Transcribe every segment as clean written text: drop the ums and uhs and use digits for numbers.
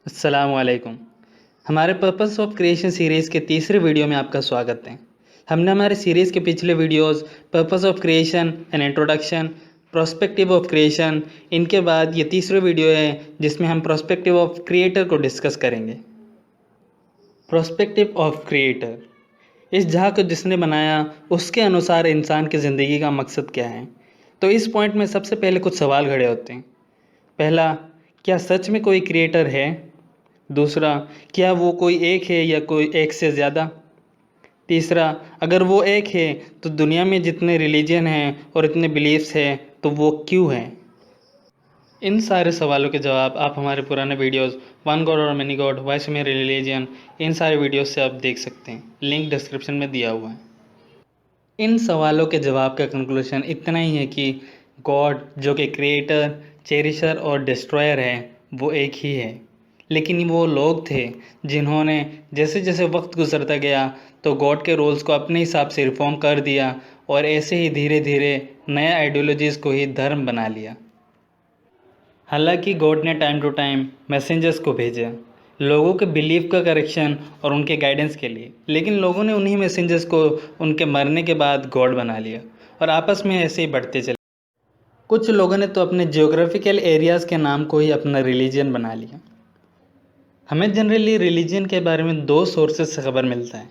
अस्सलामुअलैकुम। हमारे purpose of creation series के तीसरे वीडियो में आपका स्वागत है। हमने हमारे सीरीज़ के पिछले videos purpose of creation and introduction, prospective of creation, इनके बाद ये तीसरा वीडियो है जिसमें हम प्रोस्पेक्टिव ऑफ क्रिएटर को डिस्कस करेंगे। प्रोस्पेक्टिव ऑफ क्रिएटर, इस जहाँ को जिसने बनाया उसके अनुसार इंसान की ज़िंदगी का मकसद क्या है। तो इस पॉइंट में सबसे पहले कुछ सवाल खड़े होते हैं। पहला, क्या सच में कोई क्रिएटर है? दूसरा, क्या वो कोई एक है या कोई एक से ज़्यादा? तीसरा, अगर वो एक है तो दुनिया में जितने रिलीजन हैं और इतने बिलीफ्स हैं तो वो क्यों हैं? इन सारे सवालों के जवाब आप हमारे पुराने वीडियोस वन गॉड और मैनी गॉड, वाइस में रिलीजन, इन सारे वीडियोस से आप देख सकते हैं। लिंक डिस्क्रिप्शन में दिया हुआ है। इन सवालों के जवाब का कंक्लूजन इतना ही है कि गॉड जो कि क्रिएटर, चेरिशर और डिस्ट्रॉयर है वो एक ही है। लेकिन वो लोग थे जिन्होंने जैसे जैसे वक्त गुजरता गया तो गॉड के रोल्स को अपने हिसाब से रिफॉर्म कर दिया और ऐसे ही धीरे धीरे नया आइडियोलॉजीज़ को ही धर्म बना लिया। हालांकि गॉड ने टाइम टू टाइम मैसेंजर्स को भेजा लोगों के बिलीफ का करेक्शन और उनके गाइडेंस के लिए, लेकिन लोगों ने उन्हीं मैसेंजर्स को उनके मरने के बाद गॉड बना लिया और आपस में ऐसे ही बढ़ते चले। कुछ लोगों ने तो अपने जियोग्राफिकल एरियाज़ के नाम को ही अपना रिलीजन बना लिया। हमें जनरली रिलीजन के बारे में दो सोर्सेज से खबर मिलता है।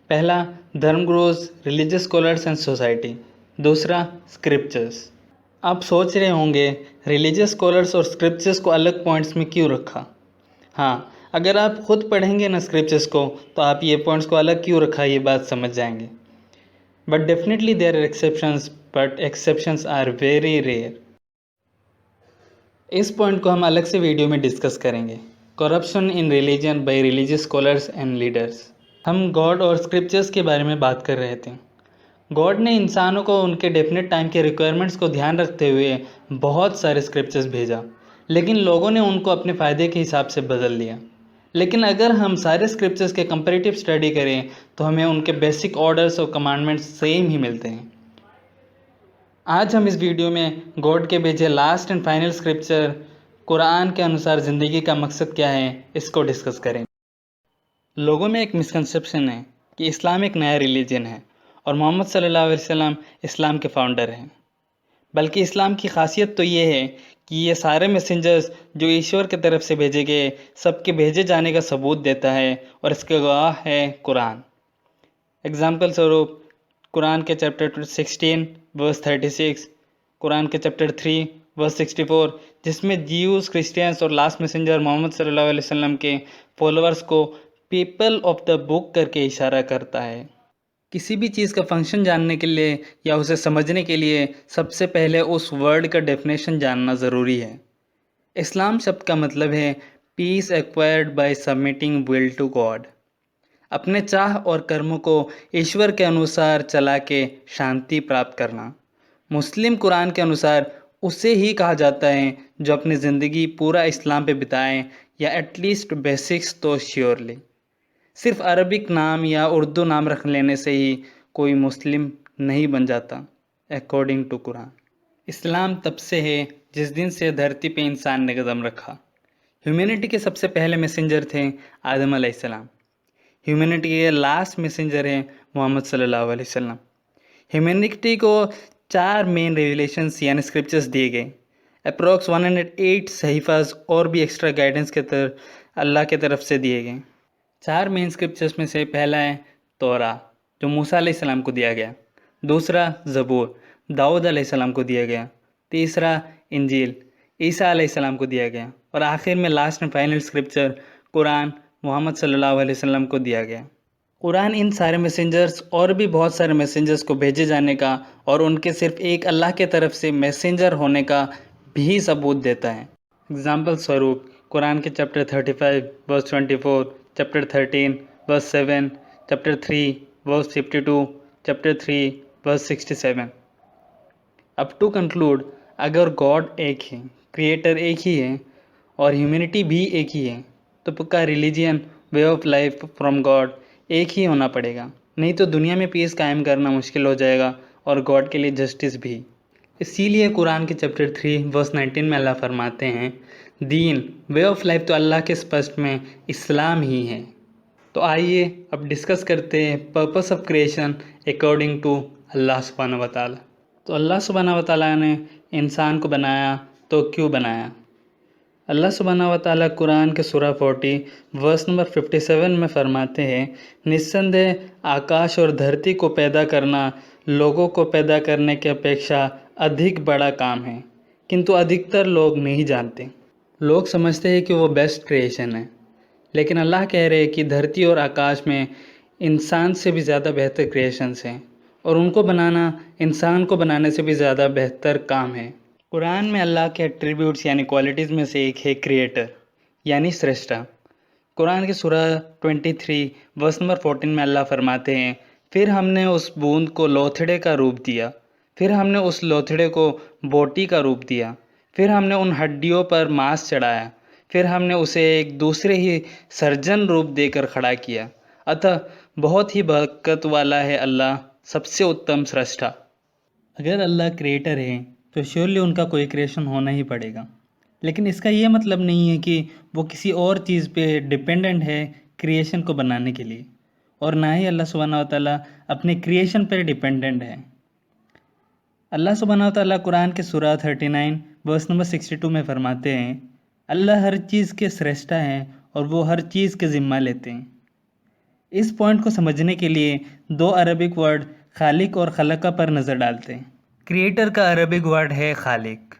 पहला, धर्मगुरुज, रिलीजियस स्कॉलर्स एंड सोसाइटी। दूसरा, स्क्रिप्चर्स। आप सोच रहे होंगे रिलीजियस स्कॉलर्स और स्क्रिप्चर्स को अलग पॉइंट्स में क्यों रखा। हाँ, अगर आप खुद पढ़ेंगे ना स्क्रिप्चर्स को तो आप ये पॉइंट्स को अलग क्यों रखा ये बात समझ जाएंगे। But definitely there are exceptions, but exceptions are very rare. इस पॉइंट को हम अलग से वीडियो में डिस्कस करेंगे। Corruption in religion by religious scholars and leaders. हम गॉड और स्क्रिप्चर्स के बारे में बात कर रहे थे। गॉड ने इंसानों को उनके डेफिनेट टाइम के रिक्वायरमेंट्स को ध्यान रखते हुए बहुत सारे स्क्रिप्चर्स भेजा, लेकिन लोगों ने उनको अपने फ़ायदे के हिसाब से बदल लिया। लेकिन अगर हम सारे स्क्रिप्चर्स के कंपैरेटिव स्टडी करें तो हमें उनके बेसिक ऑर्डर्स और कमांडमेंट्स सेम ही मिलते हैं। आज हम इस वीडियो में गॉड के भेजे last and final scripture Quran के अनुसार ज़िंदगी का मकसद क्या है इसको डिस्कस करें। लोगों में एक मिसकंसेप्शन है कि इस्लाम एक नया रिलीजन है और मोहम्मद सल्लल्लाहु अलैहि वसल्लम इस्लाम के फाउंडर हैं। बल्कि इस्लाम की खासियत तो ये है कि ये सारे मैसेंजर्स जो ईश्वर की तरफ से भेजे गए सबके भेजे जाने का सबूत देता है और इसके गवाह है कुरान। एग्जाम्पल स्वरूप कुरान के चैप्टर 16 वर्स 36, कुरान के चैप्टर 3 वर्स 64, जिसमें ज्यूज़, क्रिश्चियंस और लास्ट मैसेंजर मोहम्मद सल्लल्लाहु अलैहि वसल्लम के फॉलोअर्स को पीपल ऑफ द बुक करके इशारा करता है। किसी भी चीज़ का फंक्शन जानने के लिए या उसे समझने के लिए सबसे पहले उस वर्ड का डेफिनेशन जानना ज़रूरी है। इस्लाम शब्द का मतलब है peace acquired by submitting will to God. अपने चाह और कर्मों को ईश्वर के अनुसार चला के शांति प्राप्त करना। मुस्लिम कुरान के अनुसार उसे ही कहा जाता है जो अपनी ज़िंदगी पूरा इस्लाम पे बिताएं, या एटलीस्ट बेसिक्स तो श्योरली। सिर्फ अरबिक नाम या उर्दू नाम रख लेने से ही कोई मुस्लिम नहीं बन जाता अकॉर्डिंग टू कुरान। इस्लाम तब से है जिस दिन से धरती पे इंसान ने कदम रखा। ह्यूमैनिटी के सबसे पहले मैसेंजर थे आदम अलैहिस्सलाम। ह्यूमैनिटी के लास्ट मैसेंजर हैं मोहम्मद सल्लल्लाहु अलैहि वसल्लम। ह्यूमैनिटी को 4 मेन रेवलेशंस यानी स्क्रिप्चर्स दिए गए। अप्रॉक्स 108 सहीफ़ास और भी एक्स्ट्रा गाइडेंस के तरफ अल्लाह के तरफ से दिए गए। 4 मेन स्क्रिप्चर्स में से पहला है तौरा जो मूसा अलैहिस्सलाम को दिया गया। दूसरा ज़बूर, दाऊद अलैहिस्सलाम को दिया गया। तीसरा इंजील, ईसा अलैहिस्सलाम को दिया गया। और आखिर में last and final scripture Quran, Muhammad सल्लल्लाहु अलैहि वसल्लम को दिया गया। कुरान इन सारे मैसेंजर्स और भी बहुत सारे मैसेंजर्स को भेजे जाने का और उनके सिर्फ एक अल्लाह के तरफ से मैसेंजर होने का भी सबूत देता है। एग्जाम्पल स्वरूप कुरान के chapter 35 verse 24, chapter 13 verse 7, chapter 3 verse 52, chapter 3 verse 67। अब टू कंक्लूड, अगर गॉड एक है, क्रिएटर एक ही है और ह्यूमैनिटी भी एक ही है तो पक्का religion, way of life from God एक ही होना पड़ेगा। नहीं तो दुनिया में पीस कायम करना मुश्किल हो जाएगा और गॉड के लिए जस्टिस भी। इसीलिए कुरान के चैप्टर 3 वर्स 19 में अल्लाह फरमाते हैं, दीन, वे ऑफ लाइफ तो अल्लाह के स्पष्ट में इस्लाम ही है। तो आइए अब डिस्कस करते हैं purpose of creation according to Allah सुब्हानहू व तआला। तो अल्लाह सुब्हानहू व तआला ने इंसान को बनाया तो क्यों बनाया? अल्लाह सुब्हानहू व तआला कुरान के सूरा 40 वर्स नंबर 57 में फरमाते हैं, निस्संदेह आकाश और धरती को पैदा करना लोगों को पैदा करने की अपेक्षा अधिक बड़ा काम है, किंतु अधिकतर लोग नहीं जानते। लोग समझते हैं कि वो बेस्ट क्रिएशन है, लेकिन अल्लाह कह रहे हैं कि धरती और आकाश में इंसान से भी ज़्यादा बेहतर क्रिएशंस हैं और उनको बनाना इंसान को बनाने से भी ज़्यादा बेहतर काम है। कुरान में अल्लाह के एट्रीब्यूट्स यानी क्वालिटीज़ में से एक है क्रिएटर यानी सृष्टा। कुरान के सूरा 23 वर्स नंबर 14 में अल्लाह फरमाते हैं, फिर हमने उस बूंद को लोथड़े का रूप दिया, फिर हमने उस लोथड़े को बोटी का रूप दिया, फिर हमने उन हड्डियों पर मांस चढ़ाया, फिर हमने उसे एक दूसरे ही सर्जन रूप देकर खड़ा किया। अतः बहुत ही बरकत वाला है अल्लाह, सबसे उत्तम सृष्टा। अगर अल्लाह क्रिएटर है तो श्योरली उनका कोई क्रिएशन होना ही पड़ेगा, लेकिन इसका ये मतलब नहीं है कि वो किसी और चीज़ पे डिपेंडेंट है क्रिएशन को बनाने के लिए, और ना ही अल्लाह सुब्हानहू व तआला अपने क्रिएशन पर डिपेंडेंट है। अल्लाह सुब्हानहू व तआला कुरान के सूरा 39 वर्स नंबर 62 में फरमाते हैं, अल्लाह हर चीज़ के सृष्टा हैं और वो हर चीज़ के ज़िम्मा लेते हैं। इस पॉइंट को समझने के लिए दो अरबिक वर्ड खालिक और खलका पर नज़र डालते हैं। क्रिएटर का अरबिक वर्ड है खालिक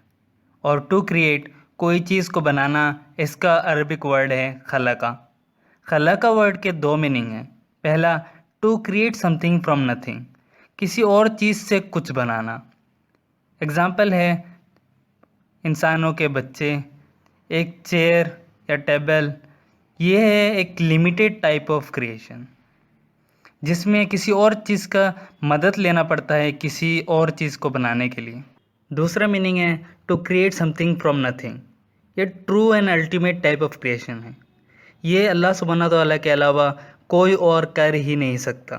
और टू क्रिएट कोई चीज़ को बनाना इसका अरबिक वर्ड है खलका। खलका वर्ड के दो मीनिंग हैं। पहला, to create something from nothing, किसी और चीज़ से कुछ बनाना। एग्ज़ाम्पल है इंसानों के बच्चे, एक चेयर या टेबल। ये है एक लिमिटेड टाइप ऑफ क्रिएशन जिसमें किसी और चीज़ का मदद लेना पड़ता है किसी और चीज़ को बनाने के लिए। दूसरा मीनिंग है to create something from nothing. ये true and ultimate type of creation है। ये अल्लाह सुब्हानहू व तआला के अलावा कोई और कर ही नहीं सकता।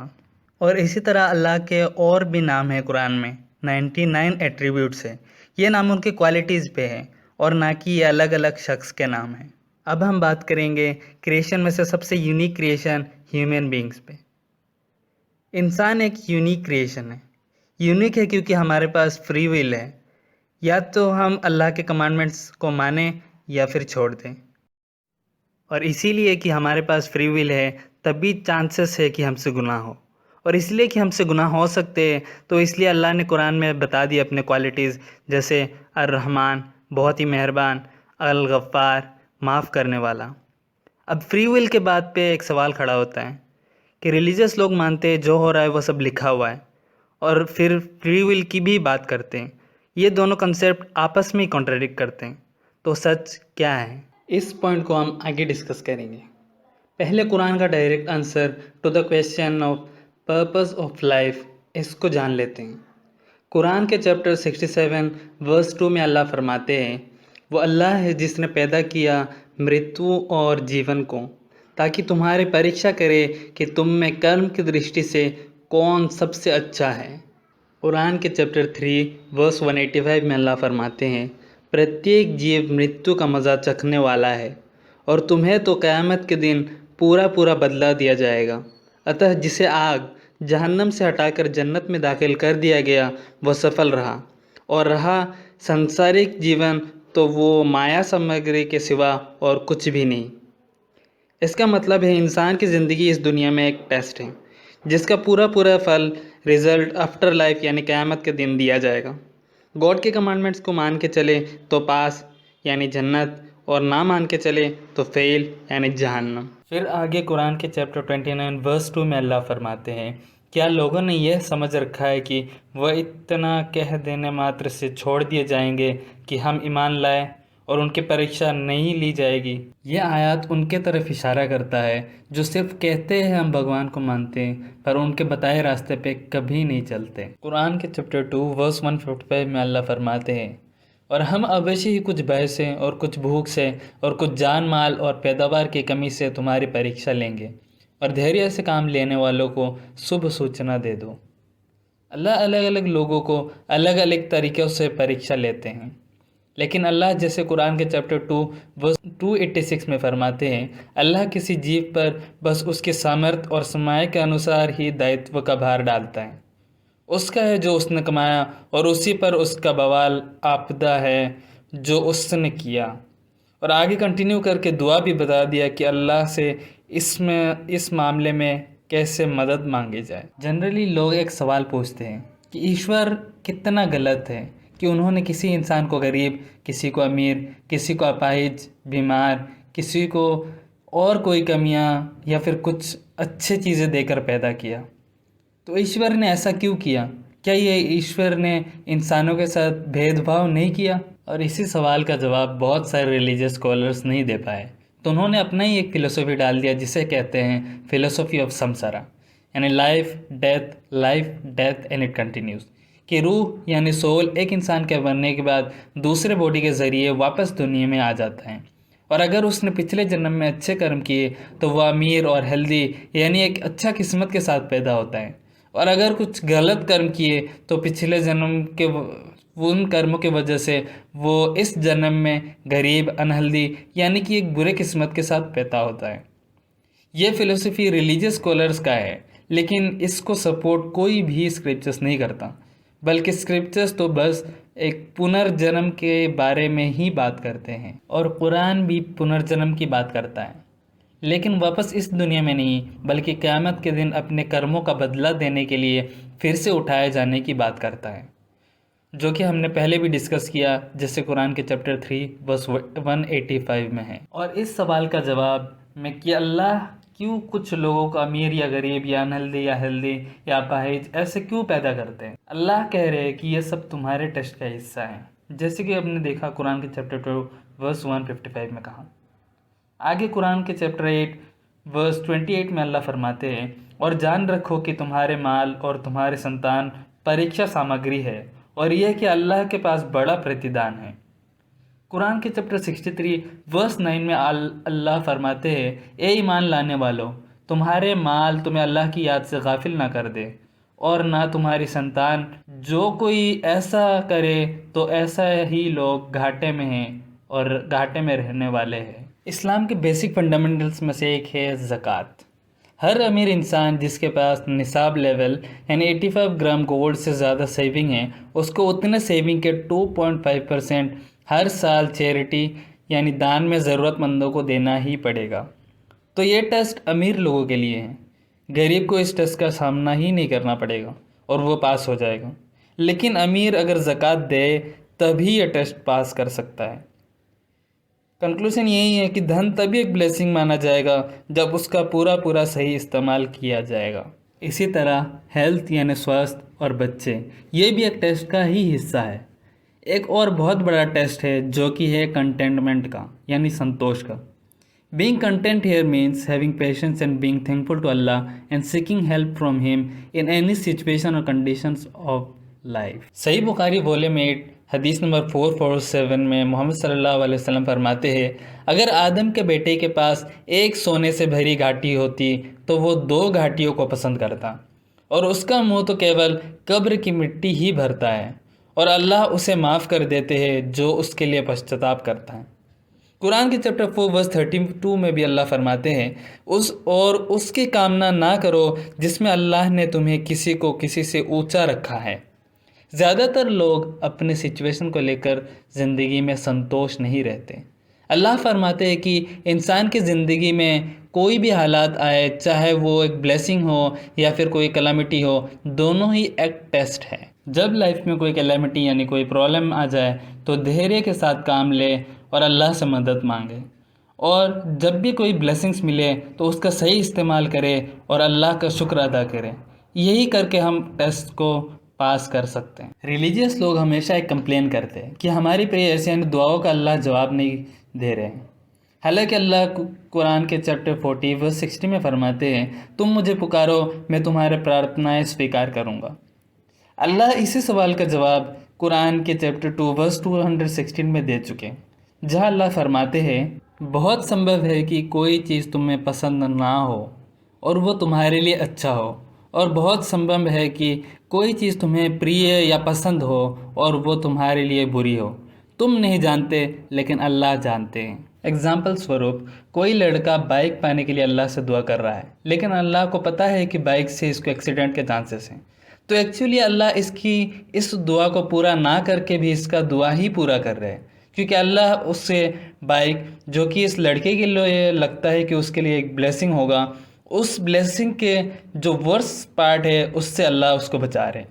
और इसी तरह अल्लाह के और भी नाम है कुरान में, 99 एट्रीब्यूट्स है। ये नाम उनकी क्वालिटीज़ पे है और ना कि ये अलग अलग शख्स के नाम हैं। अब हम बात करेंगे क्रिएशन में से सबसे यूनिक क्रिएशन ह्यूमन बींग्स पे। इंसान एक यूनिक क्रिएशन है। यूनिक है क्योंकि हमारे पास फ्री विल है, या तो हम अल्लाह के कमांडमेंट्स को माने या फिर छोड़ दें। और इसीलिए कि हमारे पास फ्री विल है तभी चांसेस है कि हमसे गुनाह हो, और इसलिए कि हमसे गुनाह हो सकते हैं तो इसलिए अल्लाह ने कुरान में बता दी अपने क्वालिटीज़, जैसे अर्रहमान बहुत ही मेहरबान, अल गफ़्फ़ार माफ़ करने वाला। अब फ्री विल के बाद पे एक सवाल खड़ा होता है कि रिलीजियस लोग मानते हैं जो हो रहा है वो सब लिखा हुआ है, और फिर फ्री विल की भी बात करते हैं। ये दोनों कंसेप्ट आपस में ही कॉन्ट्रडिक्ट करते हैं, तो सच क्या है? इस पॉइंट को हम आगे डिस्कस करेंगे। पहले कुरान का direct answer to the question of purpose of life, इसको जान लेते हैं। कुरान के चैप्टर 67 वर्स 2 में अल्लाह फरमाते हैं, वो अल्लाह है जिसने पैदा किया मृत्यु और जीवन को, ताकि तुम्हारी परीक्षा करे कि तुम में कर्म की दृष्टि से कौन सबसे अच्छा है। कुरान के चैप्टर 3 वर्स 185 में अल्लाह फरमाते हैं, प्रत्येक जीव मृत्यु का मज़ा चखने वाला है और तुम्हें तो क़यामत के दिन पूरा पूरा बदला दिया जाएगा। अतः जिसे आग जहन्नम से हटाकर जन्नत में दाखिल कर दिया गया वह सफल रहा, और रहा सांसारिक जीवन तो वो माया सामग्री के सिवा और कुछ भी नहीं। इसका मतलब है इंसान की ज़िंदगी इस दुनिया में एक टेस्ट है जिसका पूरा पूरा फल रिज़ल्ट आफ्टर लाइफ यानी क़यामत के दिन दिया जाएगा। गॉड के कमांडमेंट्स को मान के चले तो पास यानी जन्नत, और ना मान के चले तो फेल यानी जहन्नम। फिर आगे कुरान के चैप्टर 29 वर्स 2 में अल्लाह फरमाते हैं, क्या लोगों ने यह समझ रखा है कि वह इतना कह देने मात्र से छोड़ दिए जाएंगे कि हम ईमान लाए और उनकी परीक्षा नहीं ली जाएगी? यह आयत उनके तरफ इशारा करता है जो सिर्फ कहते हैं हम भगवान को मानते हैं पर उनके बताए रास्ते पे कभी नहीं चलते। कुरान के चैप्टर 2 वर्स 155 में अल्लाह फरमाते हैं, और हम अवश्य ही कुछ भय से और कुछ भूख से और कुछ जान माल और पैदावार की कमी से तुम्हारी परीक्षा लेंगे, और धैर्य से काम लेने वालों को शुभ सूचना दे दो। अल्लाह अलग अलग लोगों को अलग अलग तरीक़ों से परीक्षा लेते हैं, लेकिन अल्लाह जैसे कुरान के चैप्टर 2 वर्स 286 में फरमाते हैं, अल्लाह किसी जीव पर बस उसके सामर्थ्य और समाय के अनुसार ही दायित्व का भार डालता है। उसका है जो उसने कमाया और उसी पर उसका बवाल आपदा है जो उसने किया। और आगे कंटिन्यू करके दुआ भी बता दिया कि अल्लाह से इस मामले में कैसे मदद मांगी जाए। जनरली लोग एक सवाल पूछते हैं कि ईश्वर कितना गलत है कि उन्होंने किसी इंसान को गरीब, किसी को अमीर, किसी को अपाहिज, बीमार, किसी को और कोई कमियां या फिर कुछ अच्छे चीज़ें देकर पैदा किया। तो ईश्वर ने ऐसा क्यों किया? क्या ये ईश्वर ने इंसानों के साथ भेदभाव नहीं किया? और इसी सवाल का जवाब बहुत सारे रिलीजियस स्कॉलर्स नहीं दे पाए, तो उन्होंने अपना ही एक फ़िलोसफी डाल दिया जिसे कहते हैं फ़िलोसफी ऑफ समसारा, यानी life death and it continues. कि रूह यानी सोल एक इंसान के बनने के बाद दूसरे बॉडी के ज़रिए वापस दुनिया में आ जाता है, और अगर उसने पिछले जन्म में अच्छे कर्म किए तो वह अमीर और हेल्दी यानी एक अच्छा किस्मत के साथ पैदा होता है, और अगर कुछ गलत कर्म किए तो पिछले जन्म के उन कर्मों की वजह से वो इस जन्म में गरीब, अनहेल्दी यानी कि एक बुरे किस्मत के साथ पैदा होता है। ये फ़िलोसफी रिलीजियस स्कॉलर्स का है, लेकिन इसको सपोर्ट कोई भी स्क्रिप्चर्स नहीं करता, बल्कि स्क्रिप्चर्स तो बस एक पुनर्जन्म के बारे में ही बात करते हैं, और कुरान भी पुनर्जन्म की बात करता है, लेकिन वापस इस दुनिया में नहीं बल्कि क़यामत के दिन अपने कर्मों का बदला देने के लिए फिर से उठाए जाने की बात करता है, जो कि हमने पहले भी डिस्कस किया, जैसे कुरान के चैप्टर 3 वर्स 185 में है। और इस सवाल का जवाब में कि अल्लाह क्यों कुछ लोगों को अमीर या गरीब या अनहेल्दी या हेल्दी या अपाहिज ऐसे क्यों पैदा करते हैं, अल्लाह कह रहे हैं कि ये सब तुम्हारे टेस्ट का हिस्सा है, जैसे कि हमने देखा कुरान के चैप्टर 2 वर्स 155 में कहा। आगे कुरान के चैप्टर 8 वर्स 28 में अल्लाह फरमाते हैं, और जान रखो कि तुम्हारे माल और तुम्हारे संतान परीक्षा सामग्री है, और यह कि अल्लाह के पास बड़ा प्रतिदान है। कुरान के चैप्टर 63 वर्स 9 में अल्लाह फरमाते हैं, ए ईमान लाने वालों, तुम्हारे माल तुम्हें अल्लाह की याद से गाफिल ना कर दे, और ना तुम्हारी संतान। जो कोई ऐसा करे तो ऐसा ही लोग घाटे में हैं और घाटे में रहने वाले हैं। इस्लाम के बेसिक फंडामेंटल्स में से एक है ज़कात। हर अमीर इंसान जिसके पास निसाब लेवल यानी 85 ग्राम गोल्ड से ज़्यादा सेविंग है, उसको उतने सेविंग के 2.5% हर साल चैरिटी यानी दान में ज़रूरतमंदों को देना ही पड़ेगा। तो ये टेस्ट अमीर लोगों के लिए है, गरीब को इस टेस्ट का सामना ही नहीं करना पड़ेगा और वो पास हो जाएगा। लेकिन अमीर अगर ज़कात दे तभी ये टेस्ट पास कर सकता है। कंक्लूजन यही है कि धन तभी एक ब्लेसिंग माना जाएगा जब उसका पूरा सही इस्तेमाल किया जाएगा। इसी तरह हेल्थ यानी स्वास्थ्य और बच्चे, ये भी एक टेस्ट का ही हिस्सा है। एक और बहुत बड़ा टेस्ट है जो कि है कंटेंटमेंट का यानी संतोष का। Being content here means having patience and being thankful to Allah and seeking help from him in any situation और conditions of life. Sahih Bukhari volume 8 हदीस नंबर 447 में मोहम्मद सल्लल्लाहु अलैहि वसल्लम फरमाते हैं, अगर आदम के बेटे के पास एक सोने से भरी घाटी होती तो वो 2 घाटियों को पसंद करता, और उसका मुंह तो केवल कब्र की मिट्टी ही भरता है, और अल्लाह उसे माफ़ कर देते हैं जो उसके लिए पश्चाताप करता है। कुरान के चैप्टर 4 वर्स 32 में भी अल्लाह फरमाते हैं, उसकी कामना ना करो जिसमें अल्लाह ने तुम्हें किसी को किसी से ऊंचा रखा है। ज़्यादातर लोग अपने सिचुएशन को लेकर ज़िंदगी में संतोष नहीं रहते। अल्लाह फरमाते हैं कि इंसान की ज़िंदगी में कोई भी हालात आए, चाहे वो एक ब्लेसिंग हो या फिर कोई कैलामिटी हो, दोनों ही एक टेस्ट है। जब लाइफ में कोई कैलामिटी यानी कोई प्रॉब्लम आ जाए तो धैर्य के साथ काम ले और अल्लाह से मदद मांगे, और जब भी कोई ब्लेसिंग्स मिले तो उसका सही इस्तेमाल करे और अल्लाह का शुक्र अदा करें। यही करके हम टेस्ट को पास कर सकते हैं। रिलीजियस लोग हमेशा एक कंप्लेन करते हैं कि हमारी प्रेयर्स यानी दुआओं का अल्लाह जवाब नहीं दे रहे हैं। हालांकि अल्लाह कुरान के चैप्टर 40 वर्स 60 में फरमाते हैं, तुम मुझे पुकारो मैं तुम्हारे प्रार्थनाएं स्वीकार करूँगा। अल्लाह इसी सवाल का जवाब कुरान के चैप्टर 2 वर्स 216 में दे चुके, जहाँ अल्लाह फरमाते हैं, बहुत संभव है कि कोई चीज़ तुम्हें पसंद ना हो और वो तुम्हारे लिए अच्छा हो, और बहुत संभव है कि कोई चीज़ तुम्हें प्रिय या पसंद हो और वो तुम्हारे लिए बुरी हो। तुम नहीं जानते लेकिन अल्लाह जानते हैं। एग्जाम्पल स्वरूप, कोई लड़का बाइक पाने के लिए अल्लाह से दुआ कर रहा है, लेकिन अल्लाह को पता है कि बाइक से इसको एक्सीडेंट के चांसेस हैं। तो एक्चुअली अल्लाह इसकी इस दुआ को पूरा ना करके भी इसका दुआ ही पूरा कर रहे हैं, क्योंकि अल्लाह उससे बाइक, जो कि इस लड़के के लिए लगता है कि उसके लिए एक ब्लेसिंग होगा, उस ब्लेसिंग के जो वर्स पार्ट है उससे अल्लाह उसको बचा रहे हैं।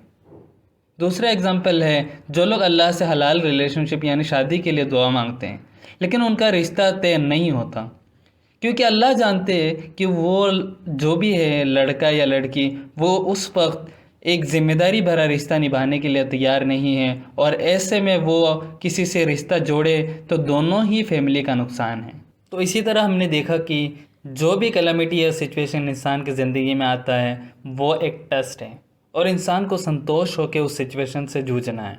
दूसरा एग्जाम्पल है, जो लोग अल्लाह से हलाल रिलेशनशिप यानी शादी के लिए दुआ मांगते हैं, लेकिन उनका रिश्ता तय नहीं होता, क्योंकि अल्लाह जानते हैं कि वो जो भी है, लड़का या लड़की, वो उस वक्त एक जिम्मेदारी भरा रिश्ता निभाने के लिए तैयार नहीं है, और ऐसे में वो किसी से रिश्ता जोड़े तो दोनों ही फैमिली का नुकसान है। तो इसी तरह हमने देखा कि जो भी कैलामिटी या सिचुएशन इंसान की ज़िंदगी में आता है वो एक टेस्ट है, और इंसान को संतोष होकर उस सिचुएशन से जूझना है,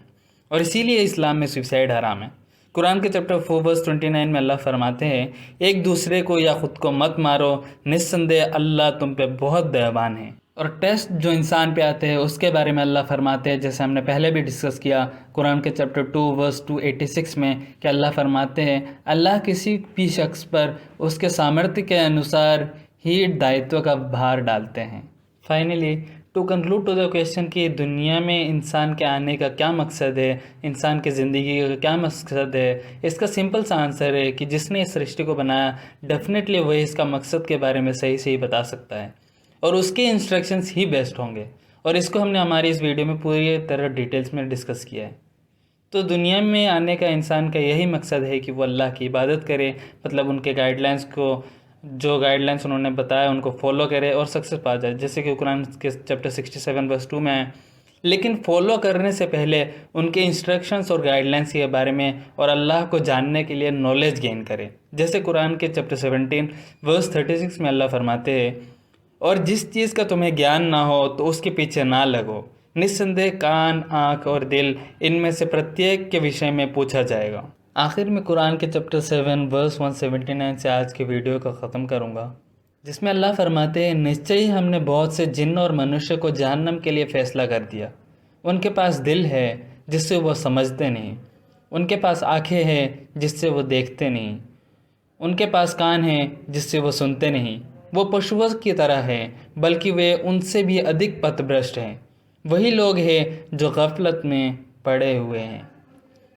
और इसीलिए इस्लाम में सुसाइड हराम है। कुरान के चैप्टर 4 वर्स 29 में अल्लाह फरमाते हैं, एक दूसरे को या ख़ुद को मत मारो, निस्संदेह अल्लाह तुम पे बहुत दयावान है। और टेस्ट जो इंसान पे आते हैं उसके बारे में अल्लाह फरमाते हैं, जैसे हमने पहले भी डिस्कस किया कुरान के चैप्टर 2 वर्स 286 में, कि अल्लाह फरमाते हैं, अल्लाह किसी भी शख्स पर उसके सामर्थ्य के अनुसार ही दायित्व का भार डालते हैं। Finally, to conclude to the question कि दुनिया में इंसान के आने का क्या मकसद है, इंसान की ज़िंदगी का क्या मकसद है, इसका सिंपल सा आंसर है कि जिसने इस सृष्टि को बनाया डेफिनेटली वही इसका मकसद के बारे में सही सही बता सकता है, और उसके इंस्ट्रक्शंस ही बेस्ट होंगे। और इसको हमने हमारी इस वीडियो में पूरी तरह डिटेल्स में डिस्कस किया है। तो दुनिया में आने का इंसान का यही मकसद है कि वो अल्लाह की इबादत करे, मतलब उनके गाइडलाइंस को, जो गाइडलाइंस उन्होंने बताया उनको फॉलो करे और सक्सेस पा जाए, जैसे कि कुरान के चैप्टर 67 वर्स 2 में है। लेकिन फॉलो करने से पहले उनके इंस्ट्रक्शंस और गाइडलाइंस के बारे में और अल्लाह को जानने के लिए नॉलेज गेन करें, जैसे कुरान के चैप्टर 17 वर्स 36 में अल्लाह फरमाते हैं, और जिस चीज़ का तुम्हें ज्ञान ना हो तो उसके पीछे ना लगो, निस्संदेह कान, आँख और दिल, इनमें से प्रत्येक के विषय में पूछा जाएगा। आखिर में कुरान के चैप्टर 7 वर्स 179 से आज की वीडियो को ख़त्म करूँगा, जिसमें अल्लाह फरमाते हैं, निश्चय ही हमने बहुत से जिन्न और मनुष्य को जहन्नम के लिए फ़ैसला कर दिया। उनके पास दिल है जिससे वो समझते नहीं, उनके पास आँखें हैं जिससे वो देखते नहीं, उनके पास कान हैं जिससे वो सुनते नहीं। वो पशुओं की तरह हैं, बल्कि वे उनसे भी अधिक पथभ्रष्ट हैं। वही लोग हैं जो गफलत में पड़े हुए हैं।